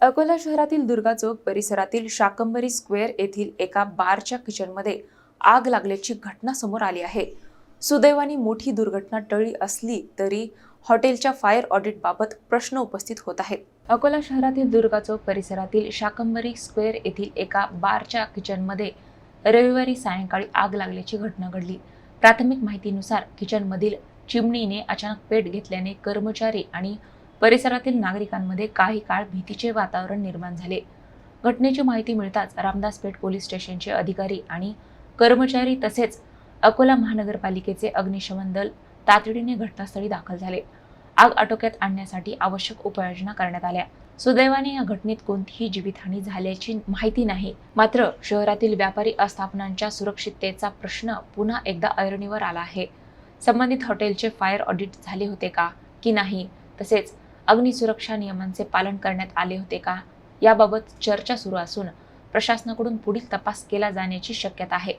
अकोला शहरातील दुर्गा चौक परिसरातील शाकंभरी स्क्वेअर येथील एका बारच्या किचनमध्ये आग लागल्याची घटना समोर आली आहे। सुदैवाने मोठी दुर्घटना टळली असली तरी हॉटेलच्या फायर ऑडिट बाबत प्रश्न उपस्थित होत आहेत। अकोला शहरातील दुर्गा चौक परिसरातील शाकंभरी स्क्वेअर येथील एका बारच्या किचनमध्ये रविवारी सायंकाळी आग लागल्याची घटना घडली। प्राथमिक माहितीनुसार किचनमधील चिमणीने अचानक पेट घेतल्याने कर्मचारी आणि परिसरातील नागरिकांमध्ये काही काळ भीतीचे वातावरण निर्माण झाले। घटनेची माहिती मिळताच रामदासपेठ पोलीस स्टेशनचे अधिकारी आणि कर्मचारी तसेच अकोला महानगरपालिकेचे अग्निशमन दल तातडीने घटनास्थळी दाखल झाले। आग आटोक्यात आणण्यासाठी आवश्यक उपाययोजना करण्यात आल्या। सुदैवाने या घटनेत कोणतीही जीवितहानी झाल्याची माहिती नाही। मात्र शहरातील व्यापारी आस्थापनांच्या सुरक्षिततेचा प्रश्न पुन्हा एकदा ऐरणीवर आला आहे। संबंधित हॉटेलचे फायर ऑडिट झाले होते का की नाही, तसेच अग्निसुरक्षा नियमांचे पालन करण्यात आले होते का, याबाबत चर्चा सुरू असून प्रशासनाकडून पुढील तपास केला जाण्याची शक्यता आहे।